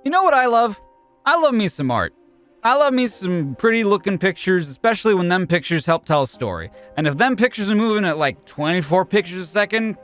You know what I love? I love me some art. I love me some pretty looking pictures, especially when them pictures help tell a story. And if them pictures are moving at like 24 pictures a second,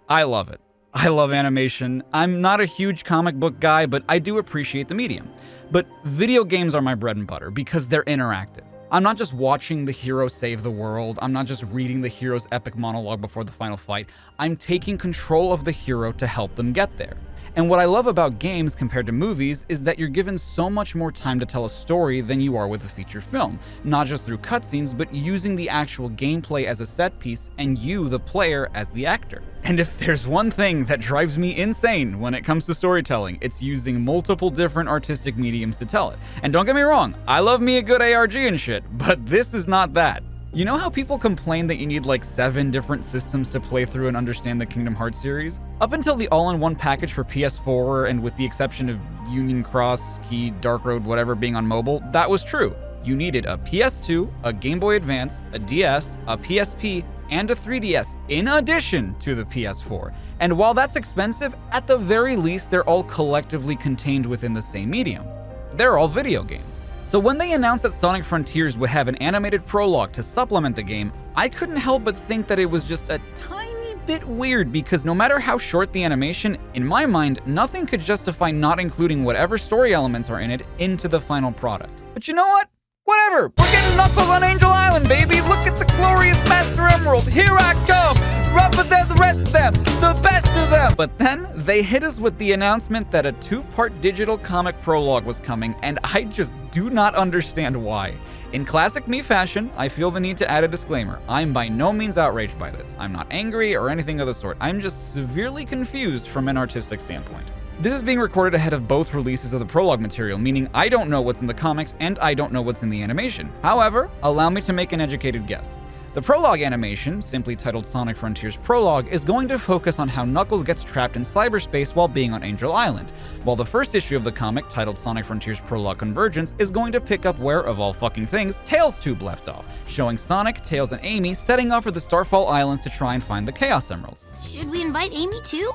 I love it. I love animation. I'm not a huge comic book guy, but I do appreciate the medium. But video games are my bread and butter because they're interactive. I'm not just watching the hero save the world. I'm not just reading the hero's epic monologue before the final fight. I'm taking control of the hero to help them get there. And what I love about games compared to movies is that you're given so much more time to tell a story than you are with a feature film, not just through cutscenes, but using the actual gameplay as a set piece and you, the player, as the actor. And if there's one thing that drives me insane when it comes to storytelling, it's using multiple different artistic mediums to tell it. And don't get me wrong, I love me a good ARG and shit, but this is not that. You know how people complain that you need like 7 different systems to play through and understand the Kingdom Hearts series? Up until the all-in-one package for PS4, and with the exception of Union Cross, Key, Dark Road, whatever being on mobile, that was true. You needed a PS2, a Game Boy Advance, a DS, a PSP, and a 3DS, in addition to the PS4. And while that's expensive, at the very least, they're all collectively contained within the same medium. They're all video games. So when they announced that Sonic Frontiers would have an animated prologue to supplement the game, I couldn't help but think that it was just a tiny bit weird, because no matter how short the animation, in my mind, nothing could justify not including whatever story elements are in it into the final product. But you know what? Whatever! We're getting Knuckles on Angel Island, baby! Look at the glorious Master Emerald! Here I come! Rougher than the rest of them! The best of them! But then, they hit us with the announcement that a 2-part digital comic prologue was coming, and I just do not understand why. In classic me fashion, I feel the need to add a disclaimer. I'm by no means outraged by this. I'm not angry or anything of the sort. I'm just severely confused from an artistic standpoint. This is being recorded ahead of both releases of the prologue material, meaning I don't know what's in the comics and I don't know what's in the animation. However, allow me to make an educated guess. The prologue animation, simply titled Sonic Frontiers Prologue, is going to focus on how Knuckles gets trapped in cyberspace while being on Angel Island, while the first issue of the comic, titled Sonic Frontiers Prologue Convergence, is going to pick up where, of all fucking things, Tails' tube left off, showing Sonic, Tails, and Amy setting off for the Starfall Islands to try and find the Chaos Emeralds. Should we invite Amy too?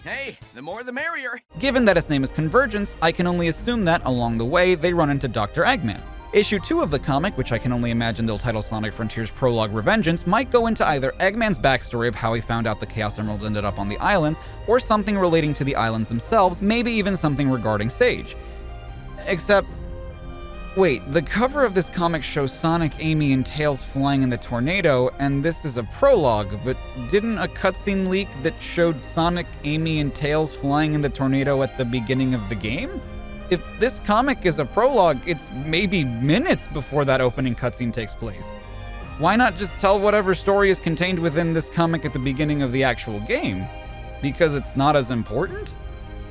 Hey, the more the merrier. Given that its name is Convergence, I can only assume that, along the way, they run into Dr. Eggman. Issue 2 of the comic, which I can only imagine they'll title Sonic Frontiers Prologue Revengeance, might go into either Eggman's backstory of how he found out the Chaos Emeralds ended up on the islands, or something relating to the islands themselves, maybe even something regarding Sage. Except, wait, the cover of this comic shows Sonic, Amy, and Tails flying in the tornado, and this is a prologue, but didn't a cutscene leak that showed Sonic, Amy, and Tails flying in the tornado at the beginning of the game? If this comic is a prologue, it's maybe minutes before that opening cutscene takes place. Why not just tell whatever story is contained within this comic at the beginning of the actual game? Because it's not as important?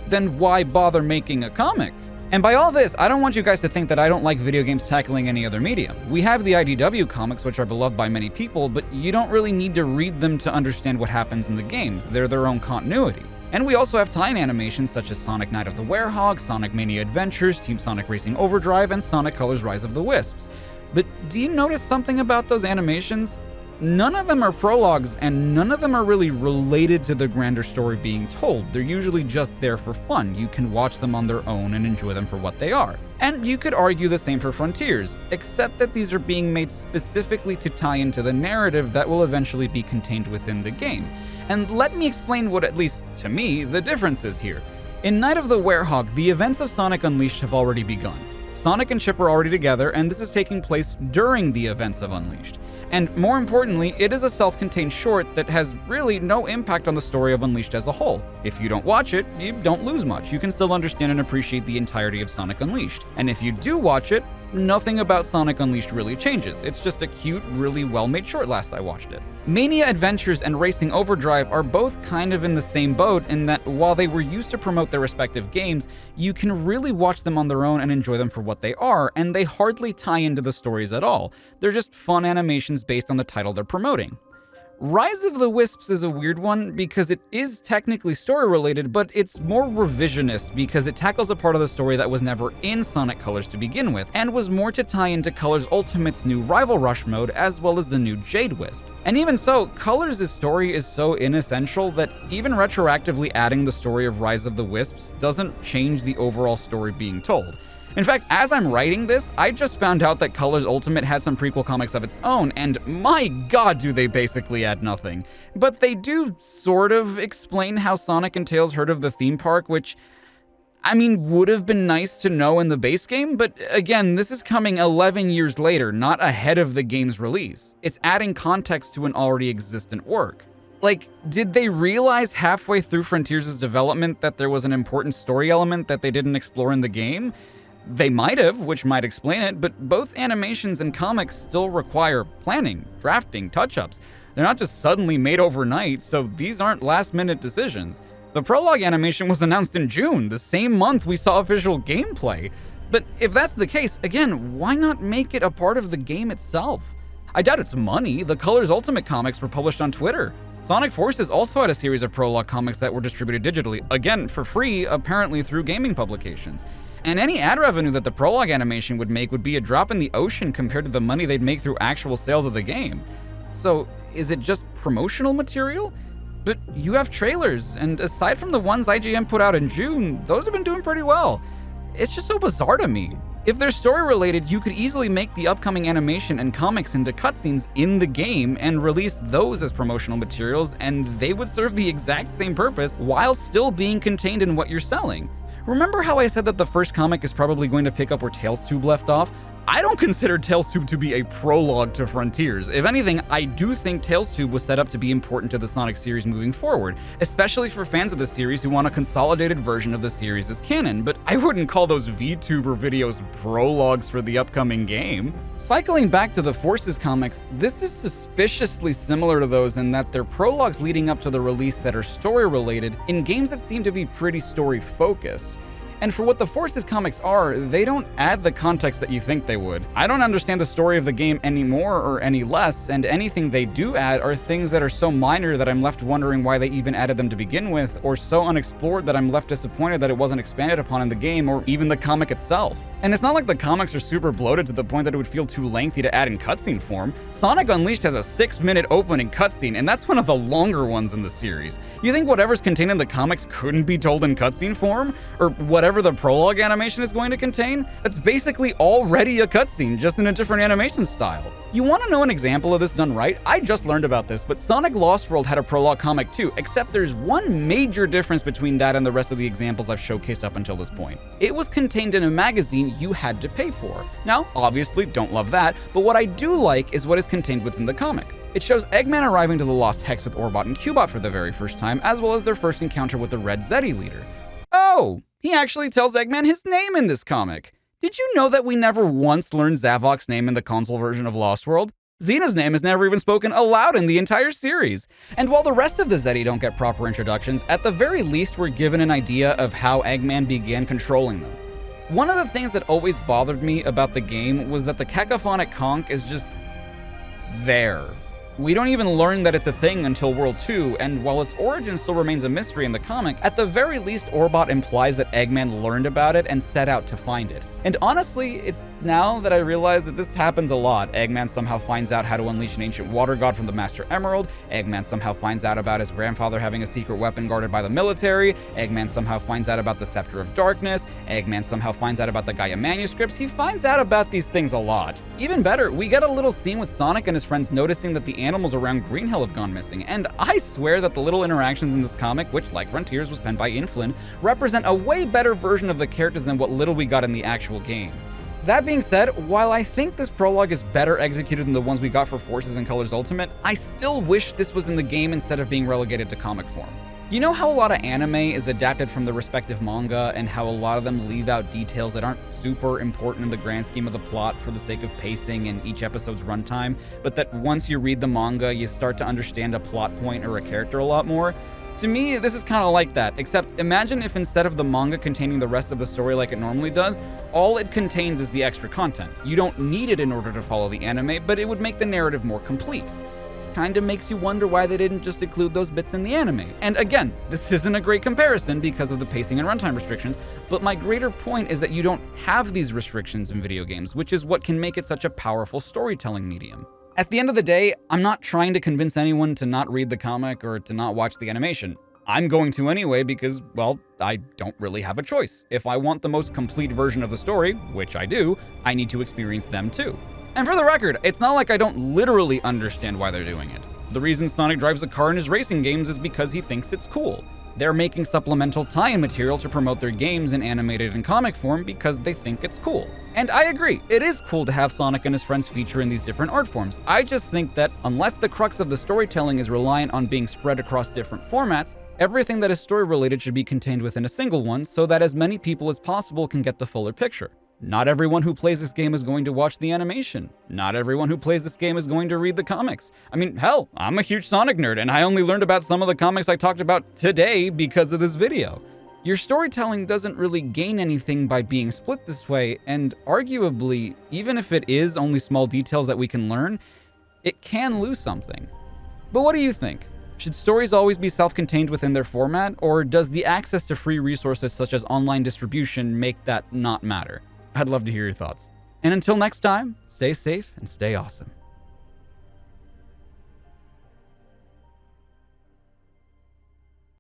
Then why bother making a comic? And by all this, I don't want you guys to think that I don't like video games tackling any other medium. We have the IDW comics, which are beloved by many people, but you don't really need to read them to understand what happens in the games. They're their own continuity. And we also have tie-in animations such as Sonic Night of the Werehog, Sonic Mania Adventures, Team Sonic Racing Overdrive, and Sonic Colors Rise of the Wisps. But do you notice something about those animations? None of them are prologues, and none of them are really related to the grander story being told. They're usually just there for fun. You can watch them on their own and enjoy them for what they are. And you could argue the same for Frontiers, except that these are being made specifically to tie into the narrative that will eventually be contained within the game. And let me explain what, at least to me, the difference is here. In Night of the Werehog, the events of Sonic Unleashed have already begun. Sonic and Chip are already together, and this is taking place during the events of Unleashed. And more importantly, it is a self-contained short that has really no impact on the story of Unleashed as a whole. If you don't watch it, you don't lose much. You can still understand and appreciate the entirety of Sonic Unleashed. And if you do watch it, nothing about Sonic Unleashed really changes. It's just a cute, really well-made short last I watched it. Mania Adventures and Racing Overdrive are both kind of in the same boat in that while they were used to promote their respective games, you can really watch them on their own and enjoy them for what they are, and they hardly tie into the stories at all. They're just fun animations based on the title they're promoting. Rise of the Wisps is a weird one because it is technically story-related, but it's more revisionist because it tackles a part of the story that was never in Sonic Colors to begin with, and was more to tie into Colors Ultimate's new Rival Rush mode as well as the new Jade Wisp. And even so, Colors' story is so inessential that even retroactively adding the story of Rise of the Wisps doesn't change the overall story being told. In fact, as I'm writing this, I just found out that Colors Ultimate had some prequel comics of its own, and my god do they basically add nothing. But they do sort of explain how Sonic and Tails heard of the theme park, which, I mean, would have been nice to know in the base game, but again, this is coming 11 years later, not ahead of the game's release. It's adding context to an already existent work. Like, did they realize halfway through Frontiers' development that there was an important story element that they didn't explore in the game? They might have, which might explain it, but both animations and comics still require planning, drafting, touch-ups. They're not just suddenly made overnight, so these aren't last-minute decisions. The Prologue animation was announced in June, the same month we saw official gameplay. But if that's the case, again, why not make it a part of the game itself? I doubt it's money. The Colors Ultimate comics were published on Twitter. Sonic Forces also had a series of Prologue comics that were distributed digitally, again, for free, apparently through gaming publications. And any ad revenue that the Prologue animation would make would be a drop in the ocean compared to the money they'd make through actual sales of the game. So, is it just promotional material? But you have trailers, and aside from the ones IGN put out in June, those have been doing pretty well. It's just so bizarre to me. If they're story-related, you could easily make the upcoming animation and comics into cutscenes in the game and release those as promotional materials, and they would serve the exact same purpose while still being contained in what you're selling. Remember how I said that the first comic is probably going to pick up where Tails Tube left off? I don't consider Tails Tube to be a prologue to Frontiers. If anything, I do think Tails Tube was set up to be important to the Sonic series moving forward, especially for fans of the series who want a consolidated version of the series as canon, but I wouldn't call those VTuber videos prologues for the upcoming game. Cycling back to the Forces comics, this is suspiciously similar to those in that they're prologues leading up to the release that are story-related in games that seem to be pretty story-focused. And for what the Forces comics are, they don't add the context that you think they would. I don't understand the story of the game any more or any less, and anything they do add are things that are so minor that I'm left wondering why they even added them to begin with, or so unexplored that I'm left disappointed that it wasn't expanded upon in the game or even the comic itself. And it's not like the comics are super bloated to the point that it would feel too lengthy to add in cutscene form. Sonic Unleashed has a 6-minute opening cutscene, and that's one of the longer ones in the series. You think whatever's contained in the comics couldn't be told in cutscene form? Or whatever the prologue animation is going to contain? That's basically already a cutscene, just in a different animation style. You want to know an example of this done right? I just learned about this, but Sonic Lost World had a prologue comic too, except there's one major difference between that and the rest of the examples I've showcased up until this point. It was contained in a magazine you had to pay for. Now, obviously, don't love that, but what I do like is what is contained within the comic. It shows Eggman arriving to the Lost Hex with Orbot and Cubot for the very first time, as well as their first encounter with the Red Zeddy leader. Oh, he actually tells Eggman his name in this comic. Did you know that we never once learned Zavok's name in the console version of Lost World? Xena's name is never even spoken aloud in the entire series. And while the rest of the Zeddy don't get proper introductions, at the very least we're given an idea of how Eggman began controlling them. One of the things that always bothered me about the game was that the cacophonic conch is just there. We don't even learn that it's a thing until World 2, and while its origin still remains a mystery in the comic, at the very least Orbot implies that Eggman learned about it and set out to find it. And honestly, it's now that I realize that this happens a lot. Eggman somehow finds out how to unleash an ancient water god from the Master Emerald, Eggman somehow finds out about his grandfather having a secret weapon guarded by the military, Eggman somehow finds out about the Scepter of Darkness, Eggman somehow finds out about the Gaia manuscripts. He finds out about these things a lot. Even better, we get a little scene with Sonic and his friends noticing that the animals around Green Hill have gone missing, and I swear that the little interactions in this comic, which like Frontiers was penned by Inflin, represent a way better version of the characters than what little we got in the actual game. That being said, while I think this prologue is better executed than the ones we got for Forces and Colors Ultimate, I still wish this was in the game instead of being relegated to comic form. You know how a lot of anime is adapted from the respective manga and how a lot of them leave out details that aren't super important in the grand scheme of the plot for the sake of pacing and each episode's runtime, but that once you read the manga, you start to understand a plot point or a character a lot more? To me, this is kind of like that, except imagine if instead of the manga containing the rest of the story like it normally does, all it contains is the extra content. You don't need it in order to follow the anime, but it would make the narrative more complete. kind of makes you wonder why they didn't just include those bits in the anime. And again, this isn't a great comparison because of the pacing and runtime restrictions, but my greater point is that you don't have these restrictions in video games, which is what can make it such a powerful storytelling medium. At the end of the day, I'm not trying to convince anyone to not read the comic or to not watch the animation. I'm going to anyway because, well, I don't really have a choice. If I want the most complete version of the story, which I do, I need to experience them too. And for the record, it's not like I don't literally understand why they're doing it. The reason Sonic drives a car in his racing games is because he thinks it's cool. They're making supplemental tie-in material to promote their games in animated and comic form because they think it's cool. And I agree, it is cool to have Sonic and his friends feature in these different art forms. I just think that unless the crux of the storytelling is reliant on being spread across different formats, everything that is story-related should be contained within a single one so that as many people as possible can get the fuller picture. Not everyone who plays this game is going to watch the animation. Not everyone who plays this game is going to read the comics. I mean, hell, I'm a huge Sonic nerd, and I only learned about some of the comics I talked about today because of this video. Your storytelling doesn't really gain anything by being split this way, and arguably, even if it is only small details that we can learn, it can lose something. But what do you think? Should stories always be self-contained within their format, or does the access to free resources such as online distribution make that not matter? I'd love to hear your thoughts. And until next time, stay safe and stay awesome.